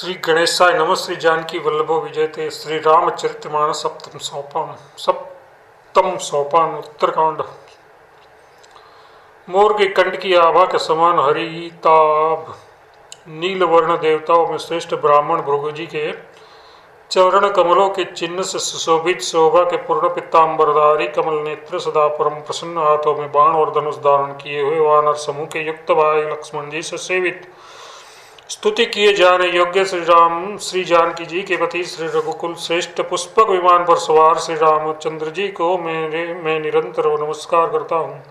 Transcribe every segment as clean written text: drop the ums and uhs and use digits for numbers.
श्री गणेशाय नमः। श्री जानकी वल्लभो विजयते। श्री रामचरितमानस सप्तम सोपान उत्तरकांड। मोर के कंठ की आभा के समान हरिताभ नील वर्ण देवताओं में श्रेष्ठ ब्राह्मण भृगु जी के चरण कमलों के चिन्ह से सुशोभित शोभा के पूर्ण पिताम्बरधारी कमल नेत्र सदा परम प्रसन्न हाथों में बाण और धनुष धारण किए हुए वानर समूह के युक्त भाई लक्ष्मण जी से सेवित स्तुति किए जाने योग्य श्री जानकी जी के पति श्री रघुकुल श्रेष्ठ पुष्पक विमान पर सवार श्री रामचंद्र जी को मैं निरंतर नमस्कार करता हूँ।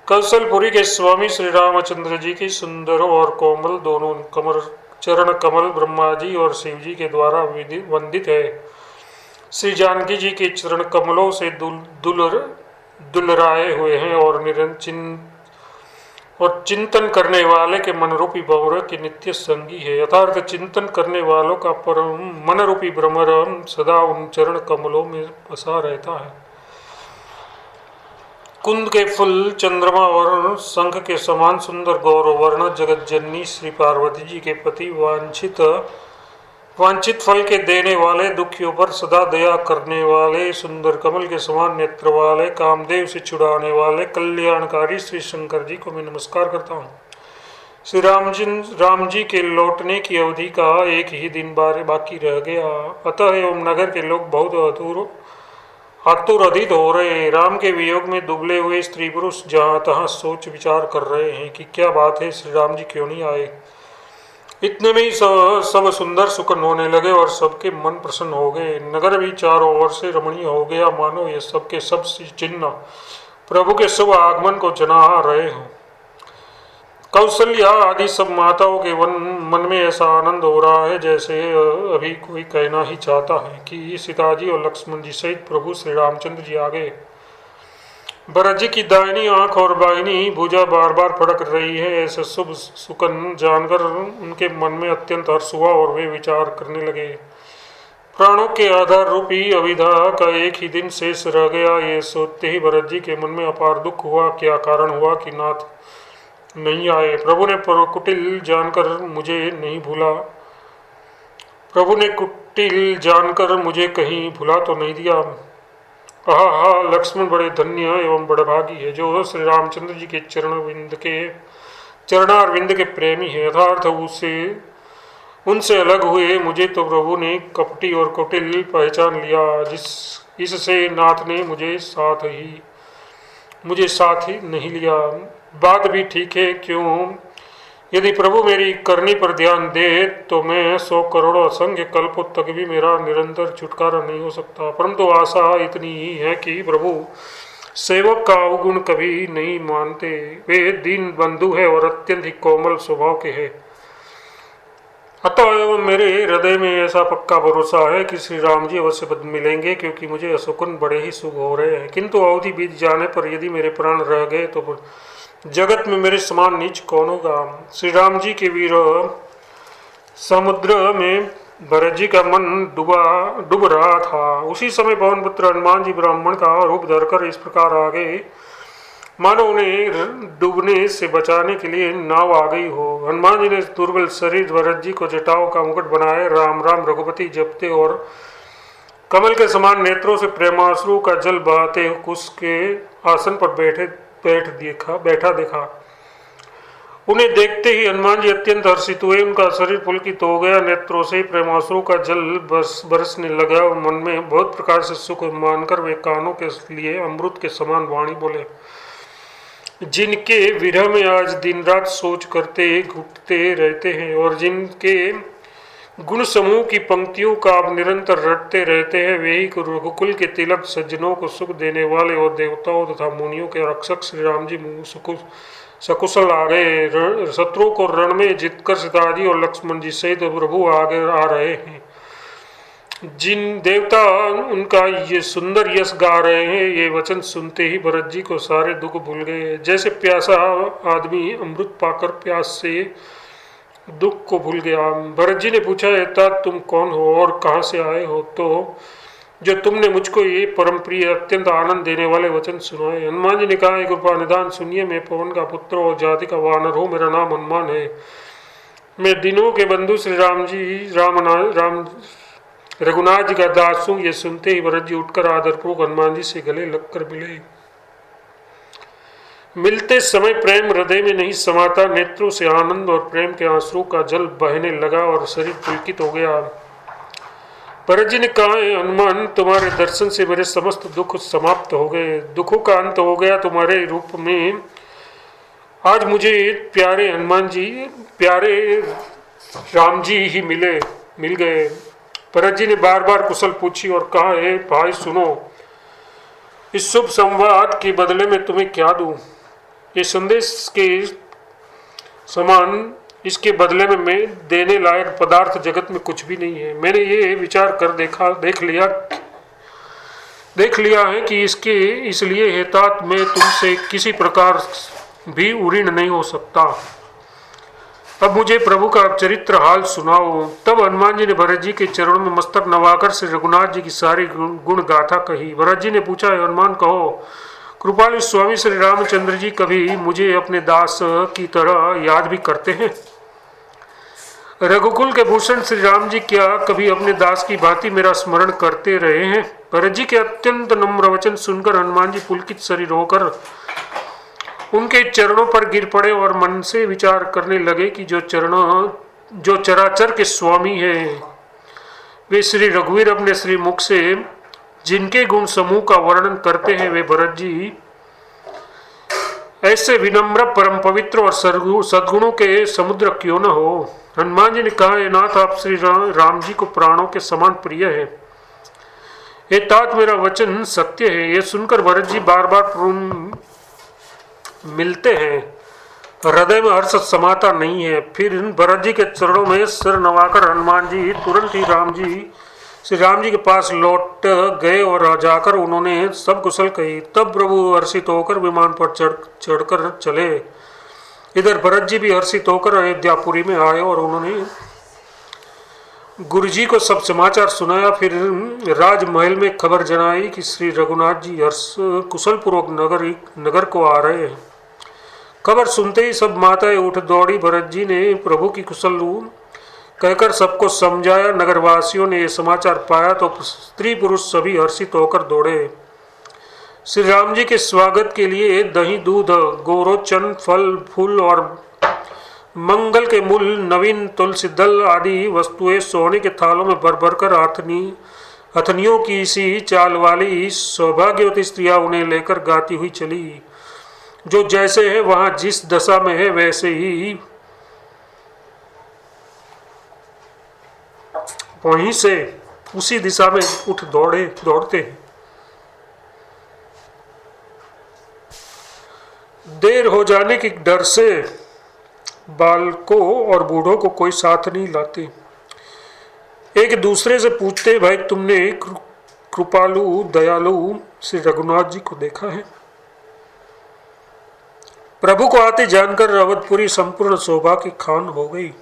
कौशलपुरी के स्वामी श्री रामचंद्र जी की सुंदर और कोमल दोनों चरण कमल ब्रह्मा जी और शिव जी के द्वारा वंदित है। श्री जानकी जी के चरण कमलों से दुलराए हुए हैं और चिंतन करने वाले के मनरूपी भंवर के नित्य संगी है। यथार्थ चिंतन करने वालों का परम मनरूपी भ्रमर सदा उन चरण कमलों में बसा रहता है। कुंद के फूल चंद्रमा और शंख के समान सुंदर गौरव वर्ण जगत जननी श्री पार्वती जी के पति वांछित फल के देने वाले, दुखियों पर सदा दया करने वाले, सुंदर कमल के समान नेत्र वाले, कामदेव से छुड़ाने वाले कल्याणकारी श्री शंकर जी को मैं नमस्कार करता हूँ। श्री राम जी के लौटने की अवधि का एक ही दिन बाकी रह गया, अतः एवं नगर के लोग बहुत आतुराधित हो रहे। राम के वियोग में दुबले हुए स्त्री पुरुष जहाँ तहाँ सोच विचार कर रहे हैं कि क्या बात है, श्री राम जी क्यों नहीं आए। इतने में ही सब सुंदर सुकन होने लगे और सबके मन प्रसन्न हो गए। नगर भी चारों ओर से रमणीय हो गया, मानो ये सबके सब चिन्ह प्रभु के शुभ आगमन को जना रहे हों। कौशल्या आदि सब माताओं के मन में ऐसा आनंद हो रहा है जैसे अभी कोई कहना ही चाहता है कि सीताजी और लक्ष्मण जी सहित प्रभु श्री रामचंद्र जी आ गए। भरत जी की दाहिनी आंख और बाहिनी भुजा बार बार फड़क रही है। ऐसे शुभ सुकन जानकर उनके मन में अत्यंत हर्ष हुआ और वे विचार करने लगे, प्राणों के आधार रूपी अविधा का एक ही दिन शेष रह गया। ये सोचते ही भरत जी के मन में अपार दुख हुआ। क्या कारण हुआ कि नाथ नहीं आए। प्रभु ने कुटिल जानकर मुझे कहीं भुला तो नहीं दिया। आहा, लक्ष्मण बड़े धन्य एवं बड़े भागी है जो श्री रामचंद्र जी के चरणारविंद के प्रेमी है। यथार्थ उनसे अलग हुए मुझे तो प्रभु ने कपटी और कुटिल पहचान लिया। इससे नाथ ने मुझे साथ ही नहीं लिया। बात भी ठीक है, क्यों यदि प्रभु मेरी करनी पर ध्यान दे तो मैं 100 करोड़ असंख्य कल्पों तक भी मेरा निरंतर छुटकारा नहीं हो सकता। परंतु आशा इतनी ही है कि प्रभु सेवक का अवगुण कभी नहीं मानते। वे दीन बंधु है और अत्यंत ही कोमल स्वभाव के हैं। अतः मेरे हृदय में ऐसा पक्का भरोसा है कि श्री राम जी अवश्य मिलेंगे, क्योंकि मुझे असुकुन बड़े ही सुख हो रहे हैं। किंतु अवधि बीत जाने पर यदि मेरे प्राण रह गए तो जगत में मेरे समान नीच कौन होगा। श्री राम जी के वीर समुद्र में भरत जी का मन डूब रहा था। उसी समय पवन पुत्र हनुमान जी ब्राह्मण का रूप धरकर इस प्रकार आ गए मानो उन्हें डूबने से बचाने के लिए नाव आ गई हो। हनुमान जी ने दुर्बल शरीर भरत जी को जटाओं का मुकुट बनाए राम राम रघुपति जपते और कमल के समान नेत्रों से प्रेमाश्रु का जल बहाते कुश के आसन पर बैठा देखा। उन्हें देखते ही हनुमान जी अत्यंत हर्षित हुए। उनका शरीर पुलकित हो गया, नेत्रों से प्रेमाश्रु का जल बरसने लगा और मन में बहुत प्रकार से सुख मानकर वे कानों के लिए अमृत के समान वाणी बोले, जिनके विरह में आज दिन रात सोच करते घुटते रहते हैं और जिनके गुण समूह की पंक्तियों का आप निरंतर रटते रहते हैं, वे ही रघुकुल के तिलक सज्जनों को सुख देने वाले और देवताओं तथा मुनियों के रक्षक श्री राम जी सकुशल आ गए। शत्रु को रण में जीतकर सीताजी और लक्ष्मण जी सहित प्रभु आगे आ रहे हैं। जिन देवता उनका ये सुंदर यश गा रहे हैं, ये वचन सुनते ही भरत जी को सारे दुख भूल गए। जैसे प्यासा आदमी अमृत पाकर प्यास से दुख को भूल गया। भरत जी ने पूछा, एता तुम कौन हो और कहाँ से आए हो, तो जो तुमने मुझको ये परम प्रिय अत्यंत आनंद देने वाले वचन सुनाए। हनुमान जी ने कहा, कृपा निदान सुनिए, मैं पवन का पुत्र और जाति का वानर हूँ, मेरा नाम हनुमान है। मैं दिनों के बंधु श्री राम जी राम रघुनाथ जी का दास हूँ। ये सुनते ही भरत जी उठकर आदरपूर्वक हनुमान जी से गले लगकर मिले। मिलते समय प्रेम हृदय में नहीं समाता, नेत्रों से आनंद और प्रेम के आंसुओं का जल बहने लगा और शरीर पुलकित हो गया। भरत जी ने कहा, हनुमान, तुम्हारे दर्शन से मेरे समस्त दुख समाप्त हो गए, दुखों का अंत हो गया। तुम्हारे रूप में आज मुझे प्यारे हनुमान जी, प्यारे राम जी ही मिल गए। भरत जी ने बार बार कुशल पूछी और कहा, हे भाई सुनो, इस शुभ संवाद के बदले में तुम्हें क्या दूं? ये संदेश के समान इसके बदले में मैं देने लायक पदार्थ जगत में कुछ भी नहीं है। मैंने ये विचार कर देख लिया है कि इसके इसलिए हेतात मैं तुमसे किसी प्रकार भी उऋण नहीं हो सकता। अब मुझे प्रभु का चरित्र हाल सुनाओ। तब हनुमान जी ने भरत जी के चरणों में मस्तक नवाकर श्री रघुनाथ जी की सारी गुण गाथा कही। भरत जी ने पूछा, हनुमान कहो, कृपालु स्वामी श्री रामचंद्र जी कभी मुझे अपने दास की तरह याद भी करते हैं? रघुकुल के भूषण श्री राम जी क्या कभी अपने दास की भांति मेरा स्मरण करते रहे हैं? भरत जी के अत्यंत नम्र वचन सुनकर हनुमान जी पुलकित शरीर होकर उनके चरणों पर गिर पड़े और मन से विचार करने लगे कि जो चराचर के स्वामी है, वे श्री रघुवीर अपने श्री मुख से जिनके गुण समूह का वर्णन करते हैं, वे भरत जी ऐसे विनम्र, परम पवित्र और सद्गुणों के समुद्र क्यों न हो? हनुमान जी ने कहा, नाथ, आप श्री राम जी को प्राणों के समान प्रिय है। ये तात मेरा वचन सत्य है। ये सुनकर भरत जी बार बार मिलते हैं, हृदय में हर्ष समाता नहीं है। फिर भरत जी के चरणों में सिर नवाकर हनुमान जी तुरंत ही श्री राम जी के पास लौट गए और जाकर उन्होंने सब कुशल कही। तब प्रभु हर्षित होकर विमान पर चढ़कर चले। इधर भरत जी भी हर्षित होकर अयोध्यापुरी में आए और उन्होंने गुरु जी को सब समाचार सुनाया। फिर राजमहल में खबर जनाई कि श्री रघुनाथ जी कुशल पूर्वक नगर को आ रहे हैं। खबर सुनते ही सब माताएं उठ दौड़ी। भरत जी ने प्रभु की कुशल कहकर सबको समझाया। नगरवासियों ने ये समाचार पाया तो स्त्री पुरुष सभी हर्षित होकर दौड़े। श्री राम जी के स्वागत के लिए दही, दूध, गोरोचन, फल फूल और मंगल के मूल, नवीन तुलसी दल आदि वस्तुएं सोने के थालों में भर भर कर हथनियों की सी चाल वाली सौभाग्यवती स्त्रियां उन्हें लेकर गाती हुई चली। जो जैसे है वहां जिस दशा में है वैसे ही वहीं से उसी दिशा में उठ दौड़ते हैं। देर हो जाने के डर से बालकों और बूढ़ों को कोई साथ नहीं लाते। एक दूसरे से पूछते, भाई तुमने कृपालु दयालु श्री रघुनाथ जी को देखा है? प्रभु को आते जानकर अवधपुरी संपूर्ण शोभा की खान हो गई।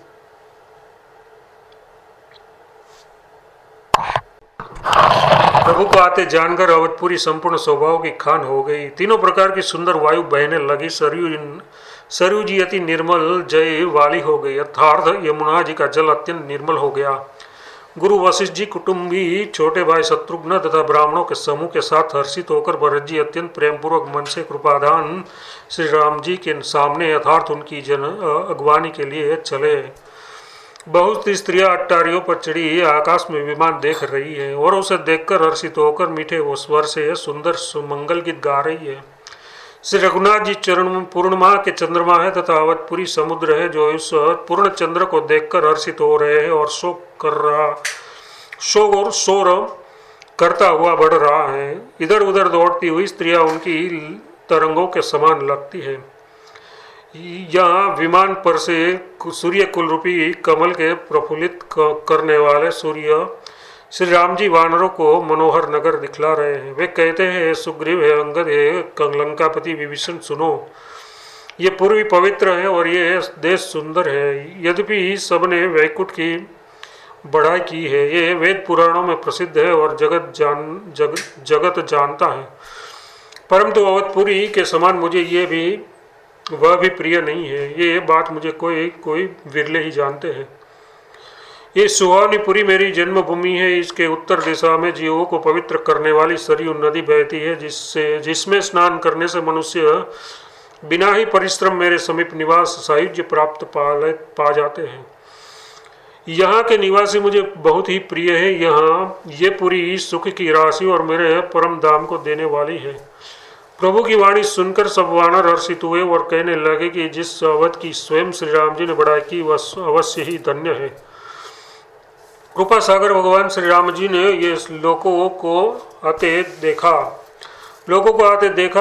प्रभु को आते जानकर अवधपुरी संपूर्ण स्वभाव की खान हो गई। तीनों प्रकार की सुंदर वायु बहने लगी। सरयू जी अति निर्मल जय वाली हो गई, अर्थात यमुना जी का जल अत्यंत निर्मल हो गया। गुरु वशिष्ठ जी कुटुंबी छोटे भाई शत्रुघ्न तथा ब्राह्मणों के समूह के साथ हर्षित होकर भरत जी अत्यंत प्रेम पूर्वक मन से कृपादान श्री राम जी के सामने अर्थात उनकी अगवानी के लिए चले। बहुत सी स्त्रियां अट्टारियों पर चढ़ी आकाश में विमान देख रही है और उसे देखकर हर्षित होकर मीठे स्वर से सुंदर सुमंगल गीत गा रही है। श्री रघुनाथ जी चरण में पूर्णिमा के चंद्रमा है तथा अवधपुरी समुद्र है, जो इस पूर्ण चंद्र को देखकर हर्षित हो रहे हैं और शोर करता हुआ बढ़ रहा है। इधर उधर दौड़ती हुई स्त्रियां उनकी तरंगों के समान लगती है। यहाँ विमान पर से सूर्य कुल रूपी कमल के प्रफुल्लित करने वाले सूर्य श्री राम जी वानरों को मनोहर नगर दिखला रहे हैं। वे कहते हैं, सुग्रीव है, अंगद है, लंकापति विभीषण, सुनो, ये पूर्वी पवित्र है और ये देश सुंदर है। यद्यपि सबने वैकुंठ की बढ़ाई की है, ये वेद पुराणों में प्रसिद्ध है और जगत जानता है, परंतु अवधपुरी के समान मुझे ये भी वह भी प्रिय नहीं है। ये बात मुझे कोई कोई विरले ही जानते हैं। ये सुहानीपुरी मेरी जन्मभूमि है। इसके उत्तर दिशा में जीवों को पवित्र करने वाली सरयू नदी बहती है, जिसमें स्नान करने से मनुष्य बिना ही परिश्रम मेरे समीप निवास सायुज्य प्राप्त पा जाते हैं। यहाँ के निवासी मुझे बहुत ही प्रिय है। यहाँ ये पूरी सुख की राशि और मेरे परम धाम को देने वाली है। प्रभु की वाणी सुनकर सब वानर हर्षित हुए और कहने लगे कि जिस अवध की स्वयं श्री राम जी ने बड़ाई की वह अवश्य ही धन्य है। कृपा सागर भगवान श्री राम जी ने ये लोगों को आते देखा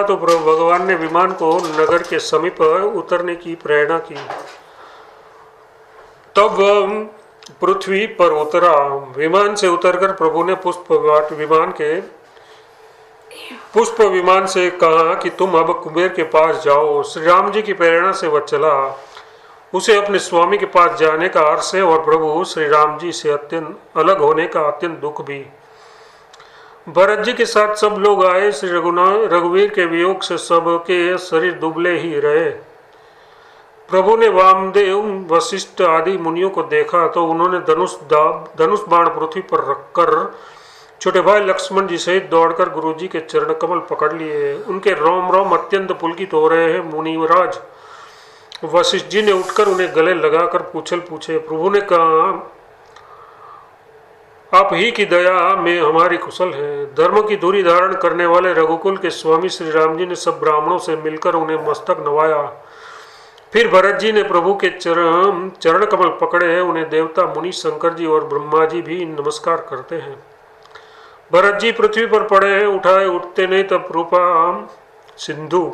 तो भगवान ने विमान को नगर के समीप उतरने की प्रेरणा की। तब पृथ्वी पर उतरा। विमान से उतरकर प्रभु ने पुष्प विमान से कहा कि तुम अब कुबेर के पास जाओ। श्री राम जी की प्रेरणा से वह चला। उसे अपने स्वामी के पास जाने का हर्ष है और प्रभु श्री राम जी से अत्यंत अलग होने का अत्यंत दुख भी। भरत जी के साथ सब लोग आए। श्री रघुवीर के वियोग से सबके शरीर दुबले ही रहे। प्रभु ने वामदेव, वशिष्ठ आदि मुनियों को देखा तो उन्होंने धनुष बाण पृथ्वी पर रखकर छोटे भाई लक्ष्मण जी सहित दौड़कर गुरु जी के चरण कमल पकड़ लिए। उनके रोम रोम अत्यंत पुलकित हो रहे हैं। मुनिवराज वशिष्ठ जी ने उठकर उन्हें गले लगाकर पूछे। प्रभु ने कहा, आप ही की दया में हमारी कुशल है। धर्म की धुरी धारण करने वाले रघुकुल के स्वामी श्री राम जी ने सब ब्राह्मणों से मिलकर उन्हें मस्तक नवाया। फिर भरत जी ने प्रभु के चरण कमल पकड़े हैं। उन्हें देवता मुनि शंकर जी और ब्रह्मा जी भी नमस्कार करते हैं। भरत जी पृथ्वी पर पड़े हैं, उठाए उठते नहीं। तब रूपा सिंधु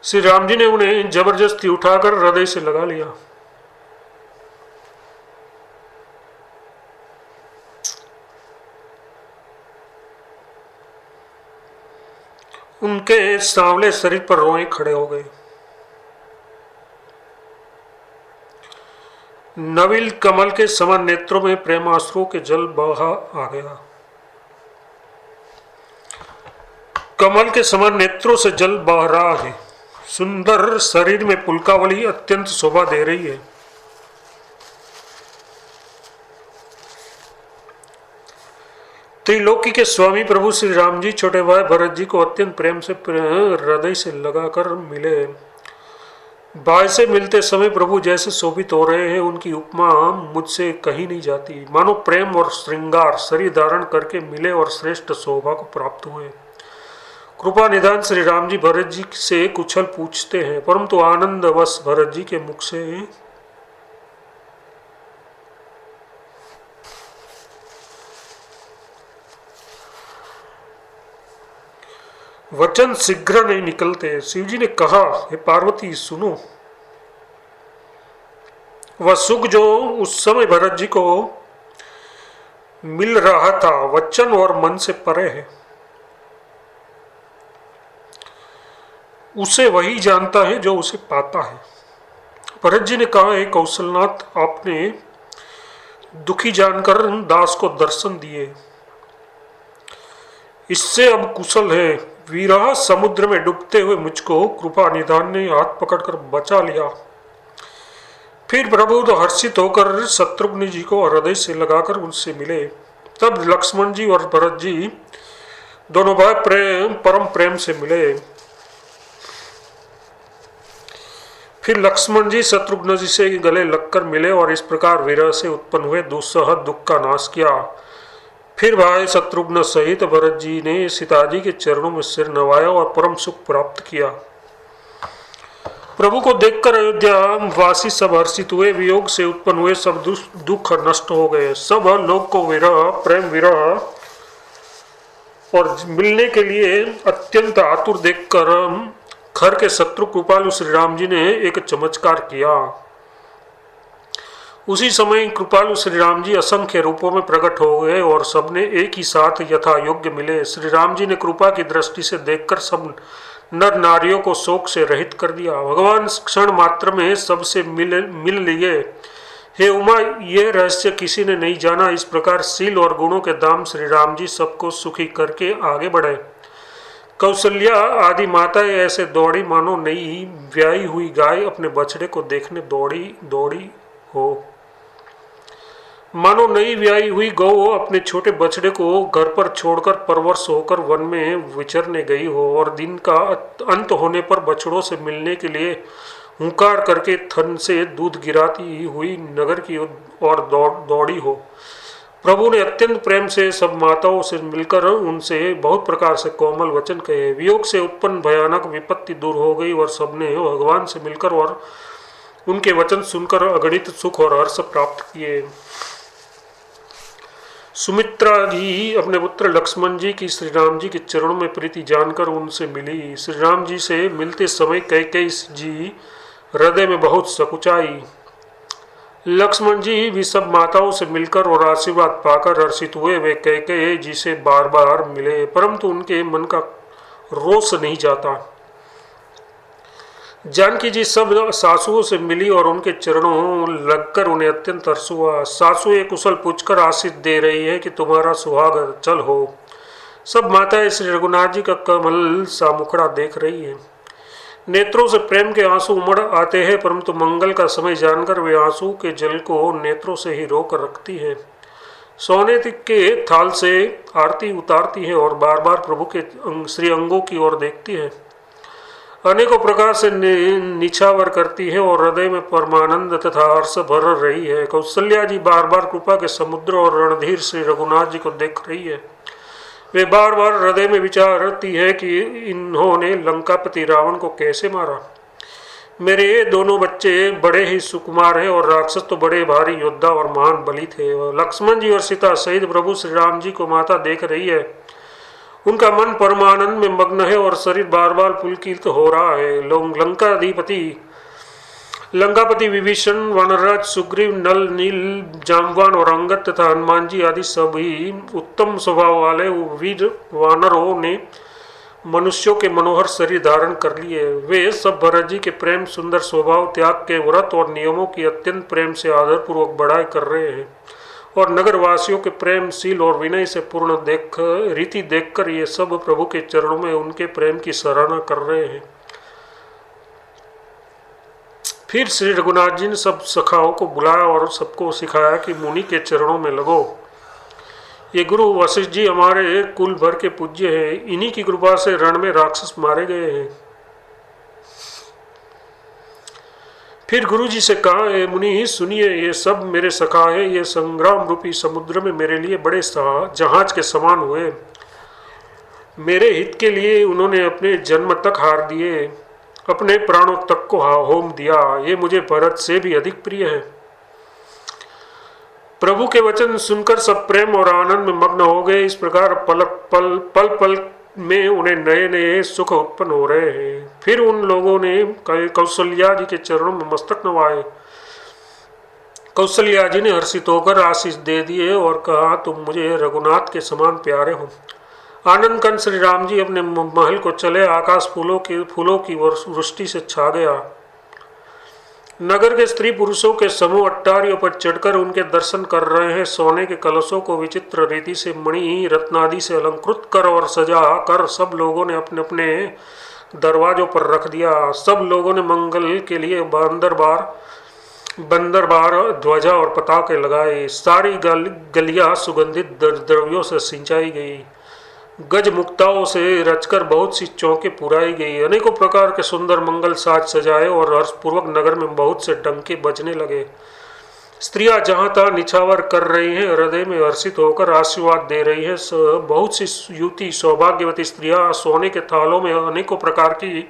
श्री राम जी ने उन्हें जबरदस्ती उठाकर हृदय से लगा लिया। उनके सांवले शरीर पर रोए खड़े हो गए। नविल कमल के समान नेत्रों में प्रेमाश्रुओं के जल बहा आ गया। कमल के समान नेत्रों से जल बह रहा है। सुंदर शरीर में पुलकावली अत्यंत शोभा दे रही है। त्रिलोकी के स्वामी प्रभु श्री राम जी छोटे भाई भरत जी को अत्यंत प्रेम से हृदय से लगाकर मिले। भाई से मिलते समय प्रभु जैसे शोभित हो रहे हैं, उनकी उपमा मुझसे कही नहीं जाती। मानो प्रेम और श्रृंगार शरीर धारण करके मिले और श्रेष्ठ शोभा को प्राप्त हुए। कृपा निधान श्री राम जी भरत जी से कुशल पूछते हैं, परंतु आनंदवश भरत जी के मुख से वचन शीघ्र नहीं निकलते। शिव जी ने कहा, हे पार्वती सुनो, वह सुख जो उस समय भरत जी को मिल रहा था वचन और मन से परे है। उसे वही जानता है जो उसे पाता है। भरत जी ने कहा, हे कौशलनाथ, आपने दुखी जानकर दास को दर्शन दिए, इससे अब कुशल है। विरह समुद्र में डूबते हुए मुझको कृपा निधान ने हाथ पकड़कर बचा लिया। फिर प्रभु तो हर्षित होकर शत्रुघ्न जी को हृदय से लगाकर उनसे मिले। तब लक्ष्मण जी और भरत जी दोनों भाई परम प्रेम से मिले। फिर लक्ष्मण जी शत्रुघ्न जी से गले लगकर मिले और इस प्रकार विरह से उत्पन्न हुए दुस्सह दुख का नाश किया। फिर भाई शत्रुघ्न सहित भरत जी ने सीता जी के चरणों में सिर नवाया और परम सुख प्राप्त किया। प्रभु को देखकर अयोध्या वासी सब हर्षित हुए। वियोग से उत्पन्न हुए सब दुख नष्ट हो गए। सब लोग को प्रेम विरह और मिलने के लिए अत्यंत आतुर देखकर खर के शत्रु कृपालु श्री राम जी ने एक चमत्कार किया। उसी समय कृपालु श्री राम जी असंख्य रूपों में प्रकट हो गए और सबने एक ही साथ यथा योग्य मिले। श्री राम जी ने कृपा की दृष्टि से देखकर सब नर नारियों को शोक से रहित कर दिया। भगवान क्षण मात्र में सबसे मिल लिए। हे उमा, यह रहस्य किसी ने नहीं जाना। इस प्रकार शील और गुणों के दाम श्री राम जी सबको सुखी करके आगे बढ़े। कौशल्या आदि माताएं ऐसे दौड़ी मानो नई ब्याई हुई गाय अपने बछड़े को देखने दौड़ी दौड़ी हो। मानो नई ब्याई हुई गौ अपने छोटे बछड़े को घर पर छोड़कर परवश होकर वन में विचरने गई हो और दिन का अंत होने पर बछड़ों से मिलने के लिए हुंकार करके थन से दूध गिराती हुई नगर की ओर दौड़ी हो। प्रभु ने अत्यंत प्रेम से सब माताओं से मिलकर उनसे बहुत प्रकार से कोमल वचन कहे। वियोग से उत्पन्न भयानक विपत्ति दूर हो गई और सबने भगवान से मिलकर और उनके वचन सुनकर अगणित सुख और हर्ष प्राप्त किए। सुमित्रा जी अपने पुत्र लक्ष्मण जी की श्री राम जी के चरणों में प्रीति जानकर उनसे मिली। श्री राम जी से मिलते समय कैकेयी जी हृदय में बहुत सकुचाई। लक्ष्मण जी भी सब माताओं से मिलकर और आशीर्वाद पाकर हर्षित हुए। वे कैकेयी जी से बार बार मिले परंतु उनके मन का रोष नहीं जाता। जानकी जी सब सासुओं से मिली और उनके चरणों लगकर उन्हें अत्यंत हर्ष हुआ। सासु एक कुशल पूछकर आशीष दे रही है कि तुम्हारा सुहाग चल हो। सब माताएं श्री रघुनाथ जी का कमल सा मुखड़ा देख रही है। नेत्रों से प्रेम के आंसू उमड़ आते हैं परंतु मंगल का समय जानकर वे आंसू के जल को नेत्रों से ही रोक रखती है। सोने के थाल से आरती उतारती है और बार बार प्रभु के श्री अंगों की ओर देखती है। अनेकों प्रकार से निछावर करती है और हृदय में परमानंद तथा हर्ष भर रही है। कौशल्या जी बार बार कृपा के समुद्र और रणधीर श्री रघुनाथ जी को देख रही है। वे बार बार हृदय में विचारती है कि इन्होंने लंकापति रावण को कैसे मारा। मेरे दोनों बच्चे बड़े ही सुकुमार हैं और राक्षस तो बड़े भारी योद्धा और महान बली थे। लक्ष्मण जी और सीता सहित प्रभु श्री राम जी को माता देख रही है। उनका मन परमानंद में मग्न है और शरीर बार बार पुलकित हो रहा है। लंकापति विभीषण, वानरराज सुग्रीव, नल, नील, जाम्बवान और अंगद तथा हनुमान जी आदि सभी उत्तम स्वभाव वाले वीर वानरों ने मनुष्यों के मनोहर शरीर धारण कर लिए। वे सब भरत जी के प्रेम, सुंदर स्वभाव, त्याग के व्रत और नियमों की अत्यंत प्रेम से आदर पूर्वक बढ़ाई कर रहे हैं और नगर वासियों के प्रेमशील और विनय से पूर्ण रीति देखकर ये सब प्रभु के चरणों में उनके प्रेम की सराहना कर रहे हैं। फिर श्री रघुनाथ जी ने सब सखाओं को बुलाया और सबको सिखाया कि मुनि के चरणों में लगो। ये गुरु वशिष्ठ जी हमारे कुल भर के पूज्य हैं। इन्हीं की कृपा से रण में राक्षस मारे गए हैं। फिर गुरु जी से कहा, हे मुनि सुनिए, ये सब मेरे सखा है। ये संग्राम रूपी समुद्र में मेरे लिए बड़े जहाज के समान हुए। मेरे हित के लिए उन्होंने अपने जन्म तक हार दिए, अपने प्राणों तक को होम दिया। ये मुझे भरत से भी अधिक प्रिय है। प्रभु के वचन सुनकर सब प्रेम और आनंद में मग्न हो गए। इस प्रकार पल पल में उन्हें नए नए सुख उत्पन्न हो रहे हैं। फिर उन लोगों ने कौशल्या जी के चरणों में मस्तक नवाए। कौशल्या जी ने हर्षित होकर आशीष दे दिए और कहा, तुम मुझे रघुनाथ के समान प्यारे हो। आनंद कंद श्री राम जी अपने महल को चले। आकाश फूलों की वृष्टि से छा गया। नगर के स्त्री पुरुषों के समूह अट्टारियों पर चढ़कर उनके दर्शन कर रहे हैं। सोने के कलशों को विचित्र रीति से मणि रत्नादि से अलंकृत कर और सजा कर सब लोगों ने अपने अपने दरवाजों पर रख दिया। सब लोगों ने मंगल के लिए बंदरबार ध्वजा और पताके लगाए। सारी गलियां सुगंधित द्रव्यों से सिंचाई गई। गज मुक्ताओं से रचकर बहुत सी चौके पुराई गई। अनेकों प्रकार के सुंदर मंगल साज सजाए और हर्षपूर्वक नगर में बहुत से डंके बजने लगे। स्त्रियां जहां तहां निछावर कर रही हैं, हृदय में हर्षित होकर आशीर्वाद दे रही है। बहुत सी युवती सौभाग्यवती स्त्रियां सोने के थालों में अनेकों प्रकार की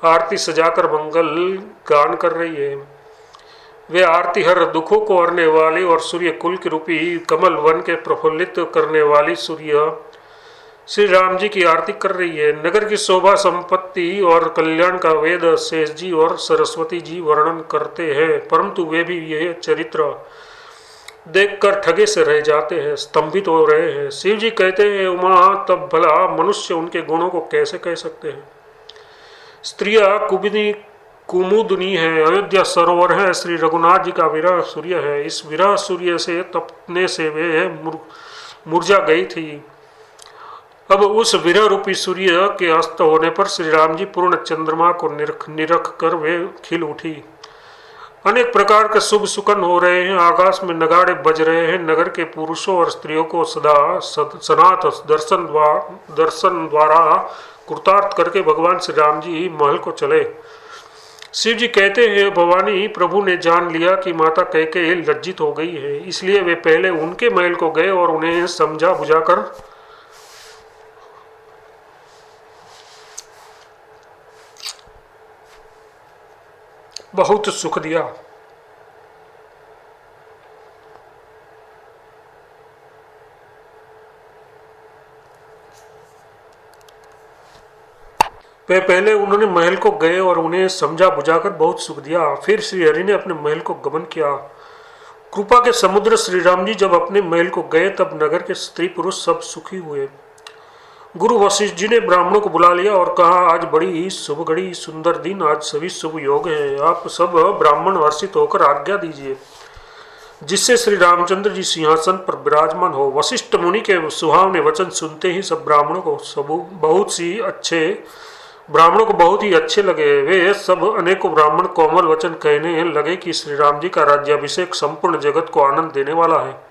आरती सजाकर मंगल गान कर रही है। वे आरती हर दुखों को हरने वाली और सूर्य कुल के रूपी कमल वन के प्रफुल्लित करने वाली सूर्य श्री राम जी की आरती कर रही है। नगर की शोभा, संपत्ति और कल्याण का वेद शेष जी और सरस्वती जी वर्णन करते हैं, परंतु वे भी यह चरित्र देखकर ठगे से रह जाते हैं, स्तंभित हो रहे हैं। शिव जी कहते हैं, उमा तब भला मनुष्य उनके गुणों को कैसे कह सकते हैं। स्त्रियां कुमुदनी है। अयोध्या सरोवर है। श्री रघुनाथ जी का विरह सूर्य है। इस विरह सूर्य से तपने से वे मुरझा गई थी। अब उस विरह रूपी सूर्य के अस्त होने पर श्री राम जी पूर्ण चंद्रमा को निरख कर वे खिल उठी। अनेक प्रकार के शुभ सुकन हो रहे हैं, आकाश में नगाड़े बज रहे हैं। नगर के पुरुषों और स्त्रियों को सनात दर्शन द्वारा कृतार्थ करके भगवान श्री राम जी महल को चले। शिव जी कहते हैं, भवानी, प्रभु ने जान लिया कि माता कैकेयी लज्जित हो गई है, इसलिए वे पहले उनके महल को गए और उन्हें समझा बुझाकर बहुत सुख दिया। वे पहले उन्होंने महल को गए और उन्हें समझा बुझाकर बहुत सुख दिया। फिर श्री हरि ने अपने महल को गमन किया। कृपा के समुद्र श्री राम जी जब अपने महल को गए तब नगर के स्त्री पुरुष सब सुखी हुए। गुरु वशिष्ठ जी ने ब्राह्मणों को बुला लिया और कहा, आज बड़ी शुभ घड़ी, सुंदर दिन, आज सभी शुभ योग है। आप सब ब्राह्मण हर्षित होकर आज्ञा दीजिए जिससे श्री रामचंद्र जी सिंहासन पर विराजमान हो। वशिष्ठ मुनि के सुहावने वचन सुनते ही सब ब्राह्मणों को बहुत ही अच्छे लगे। वे सब अनेकों ब्राह्मण कोमल वचन कहने लगे कि श्री राम जी का राज्याभिषेक संपूर्ण जगत को आनंद देने वाला है।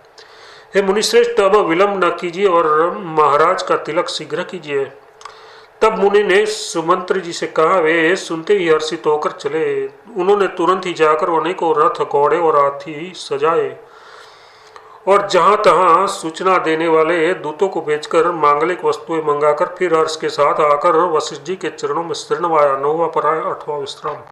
हे मुनिश्रेष्ठ, अब विलंब न कीजिए और महाराज का तिलक शीघ्र कीजिए। तब मुनि ने सुमंत्र जी से कहा। वे सुनते ही हर्षित होकर चले। उन्होंने तुरंत ही जाकर अनेकों रथ, घोड़े और हाथी सजाए और जहां तहां सूचना देने वाले दूतों को भेजकर मांगलिक वस्तुएं मंगाकर फिर हर्ष के साथ आकर वशिष्ठ जी के चरणों में शरण नवाया। 9वां पराय 8वां विश्राम।